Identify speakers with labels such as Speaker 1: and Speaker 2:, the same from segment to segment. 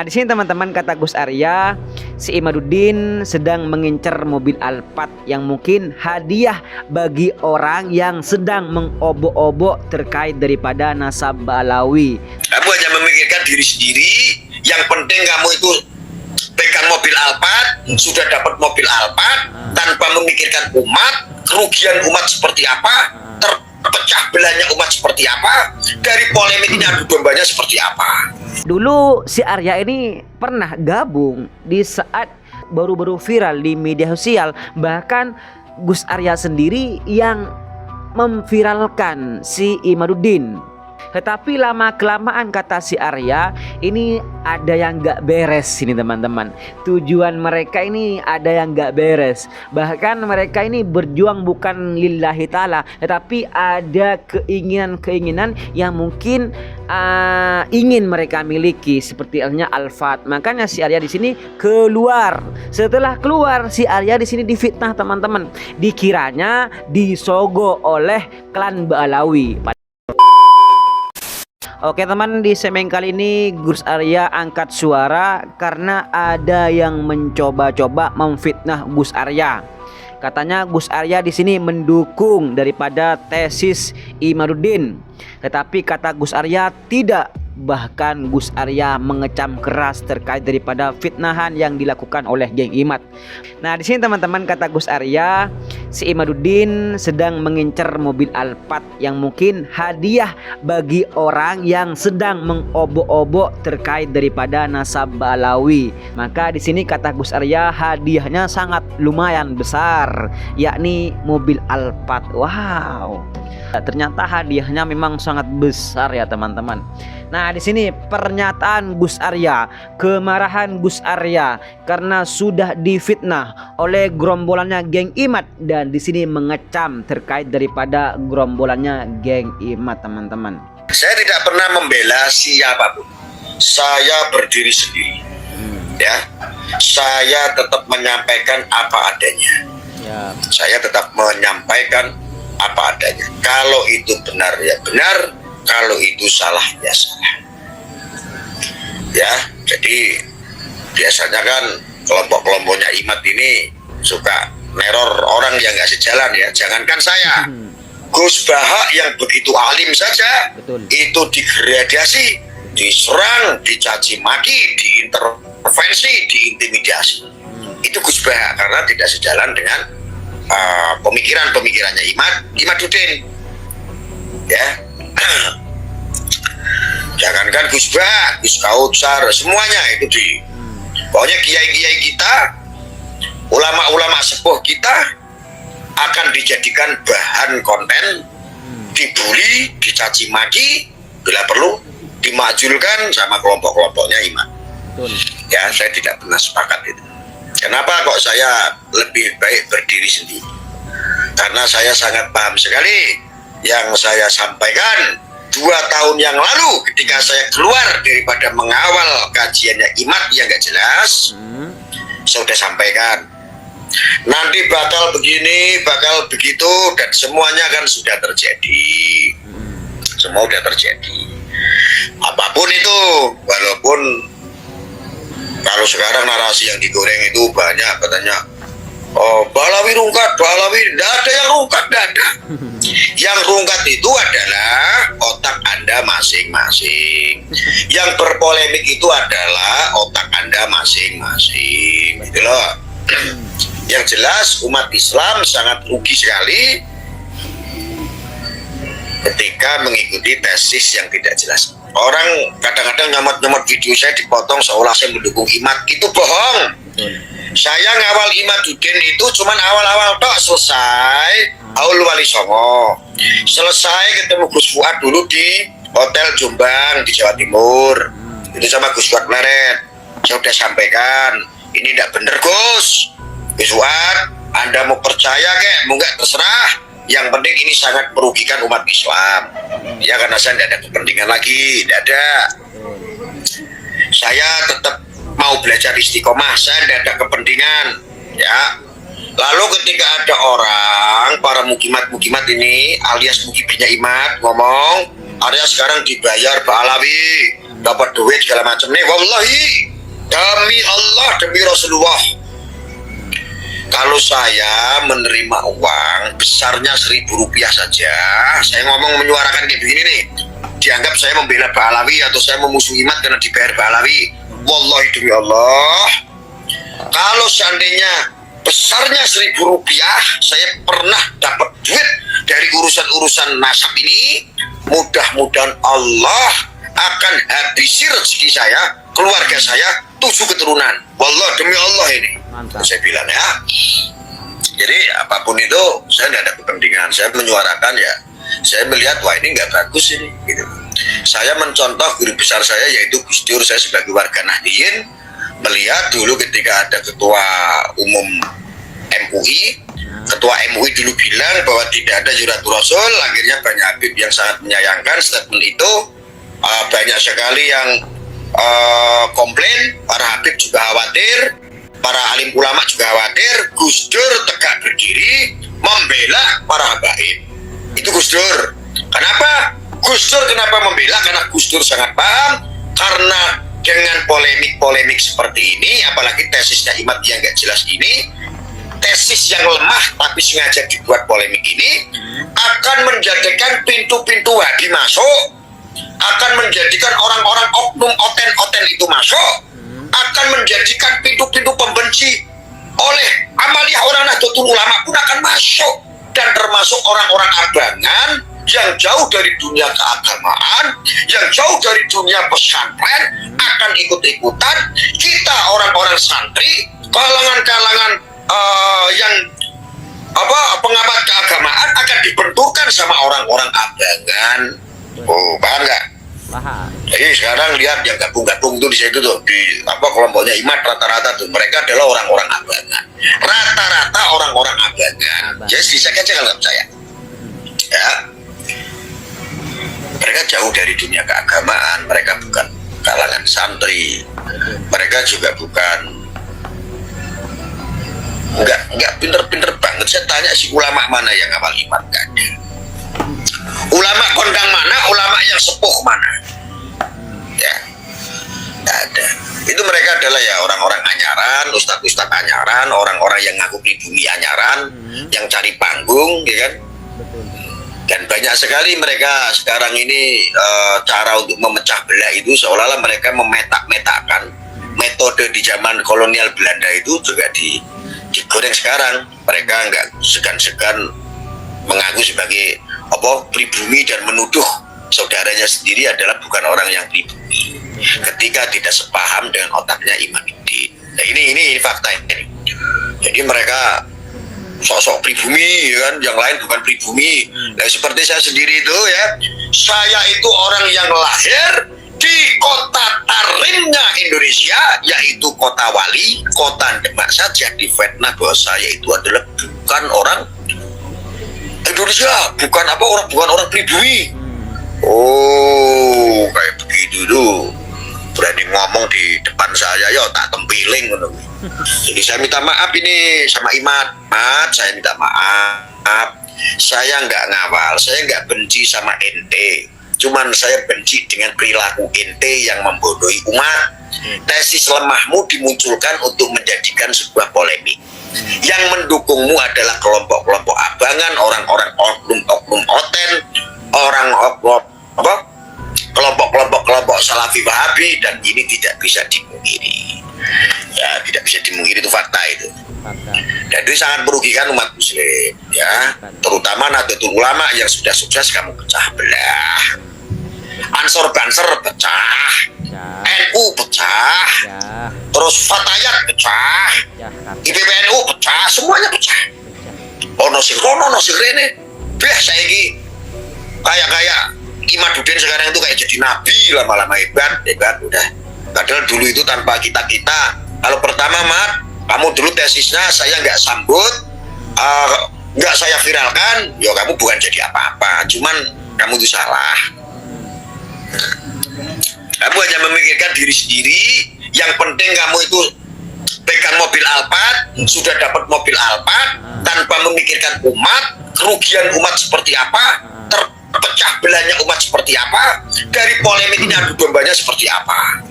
Speaker 1: Nah, di sini teman-teman kata Gus Arya, si Imaduddin sedang mengincar mobil Alphard yang mungkin hadiah bagi orang yang sedang mengobok-obok terkait daripada nasab Ba'alawi.
Speaker 2: Kamu hanya memikirkan diri sendiri, yang penting kamu itu pegang mobil Alphard, sudah dapat mobil Alphard, tanpa memikirkan umat, kerugian umat seperti apa, terpecah belahnya umat seperti apa, dari polemik ini adu dombanya seperti apa.
Speaker 1: Dulu si Arya ini pernah gabung di saat baru-baru viral di media sosial. Bahkan Gus Arya sendiri yang memviralkan si Imaduddin. Tetapi lama-kelamaan kata si Arya, ini ada yang gak beres ini teman-teman. Tujuan mereka ini ada yang gak beres. Bahkan mereka ini berjuang bukan lillahi ta'ala, tetapi ada keinginan-keinginan yang mungkin ingin mereka miliki, seperti halnya Alphard. Makanya si Arya di sini keluar. Setelah keluar, si Arya di sini difitnah teman-teman. Dikiranya disogok oleh klan Ba'alawi. Oke teman, di segmen kali ini Gus Arya angkat suara karena ada yang mencoba-coba memfitnah Gus Arya. Katanya Gus Arya di sini mendukung daripada tesis Imaduddin. Tetapi kata Gus Arya tidak. Bahkan Gus Arya mengecam keras terkait daripada fitnahan yang dilakukan oleh geng Imad. Nah, di sini teman-teman kata Gus Arya, si Imaduddin sedang mengincar mobil Alphard yang mungkin hadiah bagi orang yang sedang mengobok-obok terkait daripada nasab Ba'alawi. Maka di sini kata Gus Arya hadiahnya sangat lumayan besar, yakni mobil Alphard. Wow. Ternyata hadiahnya memang sangat besar ya teman-teman. Nah, di sini pernyataan Gus Arya, kemarahan Gus Arya karena sudah difitnah oleh gerombolannya geng Imad, dan di sini mengecam terkait daripada gerombolannya geng Imad teman-teman.
Speaker 2: Saya tidak pernah membela siapapun. Saya berdiri sendiri. Ya. Saya tetap menyampaikan apa adanya.
Speaker 1: Ya. Saya
Speaker 2: tetap menyampaikan apa adanya. Kalau itu benar ya benar, kalau itu salah ya salah. Ya, jadi biasanya kan kelompok-kelompoknya Imad ini suka neror orang yang nggak sejalan ya. Jangankan saya, Gus Baha yang begitu alim saja,
Speaker 1: betul,
Speaker 2: itu digradasi, diserang, dicaci maki, diintervensi, diintimidasi. Itu Gus Baha karena tidak sejalan dengan pemikirannya Imaduddin. Ya. Jangankan Gus Bah, Gus Kautsar, semuanya itu pokoknya kiai-kiai kita, ulama-ulama sepuh kita akan dijadikan bahan konten, dibully, dicaci maki, bila perlu dimajulkan sama kelompok-kelompoknya Imad. Ya, saya tidak pernah sepakat itu. Kenapa kok saya lebih baik berdiri sendiri? Karena saya sangat paham sekali yang saya sampaikan 2 tahun yang lalu ketika saya keluar daripada mengawal kajiannya Imad yang gak jelas. Saya sudah sampaikan nanti bakal begini, bakal begitu, dan semuanya kan sudah terjadi. Semua sudah terjadi. Apapun itu, walaupun kalau sekarang narasi yang digoreng itu banyak katanya, oh Ba'alawi rungkat, Ba'alawi, tidak ada yang rungkat, tidak ada. Yang rungkat itu adalah otak Anda masing-masing. Yang berpolemik itu adalah otak Anda masing-masing. Gitu loh. Yang jelas umat Islam sangat rugi sekali ketika mengikuti tesis yang tidak jelas. Orang kadang-kadang nyomot-nyomot video saya dipotong seolah saya mendukung Imad, itu bohong. Saya ngawal Imaduddin itu cuman awal-awal tok, selesai Aul Wali Songo, selesai ketemu Gus Fuad dulu di Hotel Jombang di Jawa Timur, itu sama Gus Fuad kemarin. Saya sudah sampaikan ini tidak bener Gus Fuad, Anda mau percaya kek, mau nggak terserah. Yang penting ini sangat merugikan umat Islam. Ya karena saya tidak ada kepentingan lagi, tidak ada. Saya tetap mau belajar istiqomah, saya tidak ada kepentingan. Ya. Lalu ketika ada orang, para mukimat ini, alias mukibnya Imad ngomong, Arya sekarang dibayar Ba'alawi, dapat duit segala macam nih, wallahi demi Allah, demi Rasulullah, kalau saya menerima uang besarnya Rp1.000 saja, saya ngomong menyuarakan kayak begini nih, dianggap saya membela Pahlawi atau saya memusuhi Imat karena dibayar Pahlawi. Wallahi demi Allah, kalau seandainya besarnya Rp1.000 saya pernah dapat duit dari urusan-urusan nasab ini, mudah-mudahan Allah akan habisi rezeki saya, keluarga saya, 7 keturunan. Wallah demi Allah ini.
Speaker 1: Mantap.
Speaker 2: Saya bilang ya. Jadi apapun itu saya tidak ada kepentingan. Saya menyuarakan ya. Saya melihat wah ini nggak bagus ini. Gitu. Saya mencontoh guru besar saya yaitu Gus Dur. Saya sebagai warga Nahdliyin melihat dulu ketika ada ketua umum MUI. Ketua MUI dulu bilang bahwa tidak ada Juratul Rasul. Akhirnya banyak Habib yang sangat menyayangkan statement itu. Banyak sekali yang komplain, para Habib juga khawatir, para alim ulama juga khawatir. Gus Dur tegak berdiri membela para habaib. Itu Gus Dur. Kenapa? Gus Dur kenapa membela? Karena Gus Dur sangat paham. Karena dengan polemik-polemik seperti ini, apalagi tesisnya Imat yang nggak jelas ini, tesis yang lemah tapi sengaja dibuat polemik ini, akan menjadikan pintu-pintu Wahabi masuk, akan menjadikan orang-orang oknum oten-oten itu masuk, akan menjadikan pintu-pintu pembenci oleh amaliyah orang Nahdlatul Ulama pun akan masuk, dan termasuk orang-orang abangan yang jauh dari dunia keagamaan, yang jauh dari dunia pesantren akan ikut-ikutan. Kita orang-orang santri, kalangan-kalangan yang pengamat keagamaan akan dibenturkan sama orang-orang abangan. Oh, paham nggak?
Speaker 1: Paham.
Speaker 2: Jadi sekarang lihat yang gabung-gabung tuh di situ tuh, di kelompoknya Imat rata-rata tuh mereka adalah orang-orang abangan. Rata-rata orang-orang abangan. Jadi saya aja kalau nggak percaya. Ya, mereka jauh dari dunia keagamaan. Mereka bukan kalangan santri. Mereka juga bukan nggak pinter-pinter banget. Saya tanya si ulama mana yang hafal Imat, nggak ada. Ulama kondang mana, ulama yang sepuh mana, ya nggak ada. Itu mereka adalah ya orang-orang anyaran, ustadz-ustadz anyaran, orang-orang yang ngaku pribumi anyaran, yang cari panggung, ya kan. Dan banyak sekali mereka sekarang ini cara untuk memecah belah itu seolah-olah mereka memetak-metakkan metode di zaman kolonial Belanda itu juga digoreng sekarang. Mereka nggak segan-segan mengaku sebagai pribumi dan menuduh saudaranya sendiri adalah bukan orang yang pribumi ketika tidak sepaham dengan otaknya Imam Ibn. Nah, ini fakta ini. Jadi mereka sosok pribumi, ya kan, yang lain bukan pribumi. Nah, seperti saya sendiri itu ya, saya itu orang yang lahir di kota tarimnya Indonesia, yaitu kota Wali, kota Demak saja difitnah bahwa saya itu adalah bukan orang Indonesia, bukan orang pribumi. Oh, kayak begitu tuh. Berani ngomong di depan saya, ya tak tempiling. Jadi saya minta maaf ini sama Imat. Saya minta maaf. Saya nggak ngawal, saya nggak benci sama ente. Cuman saya benci dengan perilaku ente yang membodohi umat. Tesis lemahmu dimunculkan untuk menjadikan sebuah polemik. Yang mendukungmu adalah kelompok-kelompok abangan, orang-orang oknum oten, kelompok-kelompok Salafi Wahabi, dan ini tidak bisa dimungkiri. Ya, tidak bisa dimungkiri, itu fakta itu. Dan itu sangat merugikan umat muslim, ya, terutama Nahdlatul Ulama yang sudah sukses kamu pecah belah. Ansor Banser pecah, NU pecah, terus Fatayat pecah, IPPNU pecah, semuanya pecah. Ono sing kono, ono sing rene. Biasa iki kayak Imaduddin sekarang itu kayak jadi nabi, lama-lama hebat udah. Padahal dulu itu tanpa kita. Kalau pertama kamu dulu tesisnya saya nggak sambut, nggak saya viralkan, ya kamu bukan jadi apa-apa. Cuman kamu itu salah. Kamu hanya memikirkan diri sendiri. Yang penting kamu itu pegang mobil Alphard, sudah dapat mobil Alphard, tanpa memikirkan umat, kerugian umat seperti apa, terpecah belahnya umat seperti apa, dari polemik ini adu dombanya seperti apa.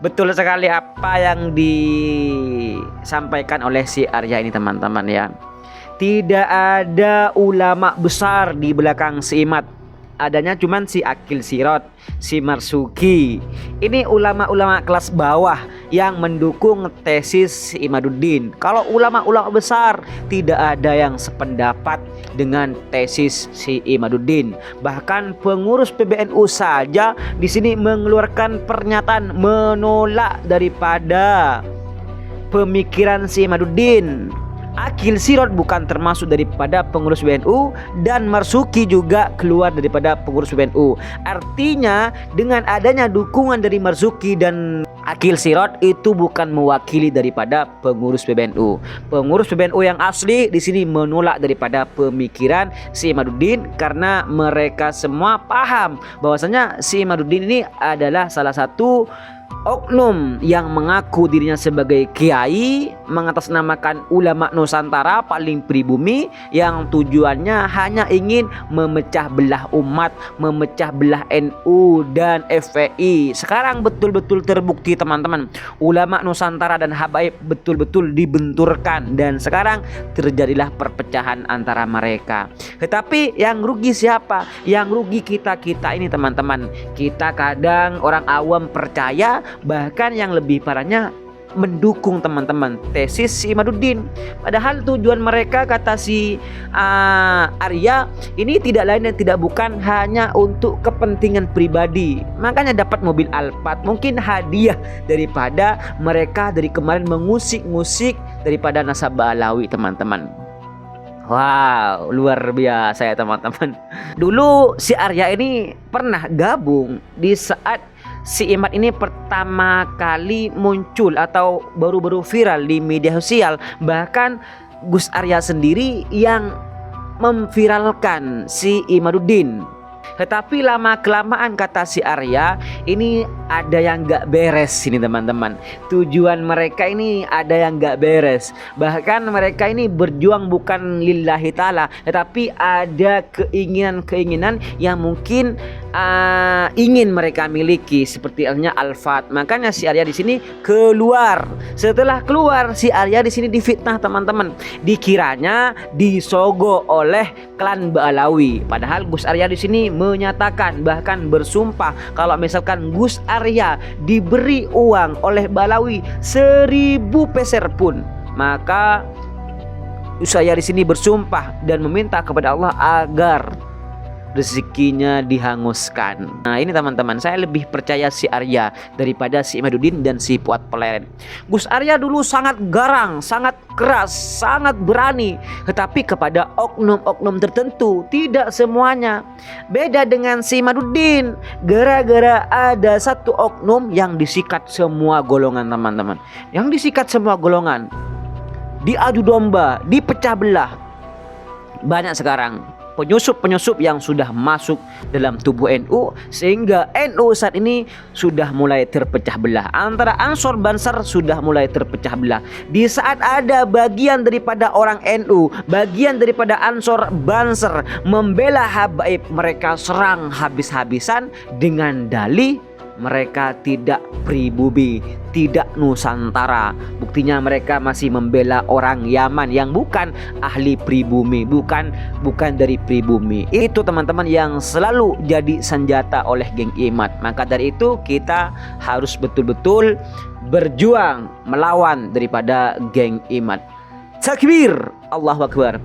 Speaker 1: Betul sekali apa yang disampaikan oleh si Arya ini teman-teman ya. Tidak ada ulama besar di belakang si Imad. Adanya cuman si Akil Sirot, si Marzuki. Ini ulama-ulama kelas bawah yang mendukung tesis si Imaduddin. Kalau ulama-ulama besar tidak ada yang sependapat dengan tesis si Imaduddin. Bahkan pengurus PBNU saja di sini mengeluarkan pernyataan menolak daripada pemikiran si Imaduddin. Akil Sirot bukan termasuk daripada pengurus PBNU dan Marzuki juga keluar daripada pengurus PBNU. Artinya dengan adanya dukungan dari Marzuki dan Akil Sirot itu bukan mewakili daripada pengurus PBNU. Pengurus PBNU yang asli di sini menolak daripada pemikiran si Imaduddin karena mereka semua paham bahwasanya si Imaduddin ini adalah salah satu oknum yang mengaku dirinya sebagai kiai, mengatasnamakan ulama Nusantara paling pribumi yang tujuannya hanya ingin memecah belah umat, memecah belah NU dan FPI. Sekarang betul-betul terbukti teman-teman, ulama Nusantara dan habaib betul-betul dibenturkan dan sekarang terjadilah perpecahan antara mereka. Tetapi yang rugi siapa? Yang rugi kita-kita ini teman-teman. Kita kadang orang awam percaya, bahkan yang lebih parahnya mendukung teman-teman tesis si Imaduddin. Padahal tujuan mereka kata si Arya ini tidak lain dan tidak bukan hanya untuk kepentingan pribadi. Makanya dapat mobil Alphard mungkin hadiah daripada mereka dari kemarin mengusik-ngusik daripada nasabah Alawi teman-teman. Wow, luar biasa ya teman-teman. Dulu si Arya ini pernah gabung di saat si Imad ini pertama kali muncul atau baru-baru viral di media sosial. Bahkan Gus Arya sendiri yang memviralkan si Imaduddin. Tetapi lama-kelamaan kata si Arya ini ada yang gak beres ini teman-teman. Tujuan mereka ini ada yang gak beres. Bahkan mereka ini berjuang bukan lillahi ta'ala, tetapi ada keinginan-keinginan yang mungkin ingin mereka miliki seperti halnya Alphard. Makanya si Arya di sini keluar. Setelah keluar si Arya di sini difitnah teman-teman. Dikiranya disogok oleh klan Ba'alawi. Padahal Gus Arya di sini menyatakan bahkan bersumpah kalau misalkan Gus Arya diberi uang oleh Ba'alawi 1000 peser pun, maka saya di sini bersumpah dan meminta kepada Allah agar rezekinya dihanguskan. Nah ini teman-teman, saya lebih percaya si Arya daripada si Imaduddin dan si Fuad Peleren. Gus Arya dulu sangat garang, sangat keras, sangat berani, tetapi kepada oknum-oknum tertentu, tidak semuanya. Beda dengan si Imaduddin, gara-gara ada satu oknum yang disikat semua golongan teman-teman. Yang disikat semua golongan, diadu domba, dipecah belah. Banyak sekarang penyusup-penyusup yang sudah masuk dalam tubuh NU, sehingga NU saat ini sudah mulai terpecah belah. Antara Ansor Banser sudah mulai terpecah belah. Di saat ada bagian daripada orang NU, bagian daripada Ansor Banser membela habaib, mereka serang habis-habisan dengan dalih mereka tidak pribumi, tidak Nusantara. Buktinya mereka masih membela orang Yaman yang bukan ahli pribumi, bukan dari pribumi. Itu teman-teman yang selalu jadi senjata oleh geng Imad. Maka dari itu kita harus betul-betul berjuang melawan daripada geng Imad. Takbir, Allahu Akbar.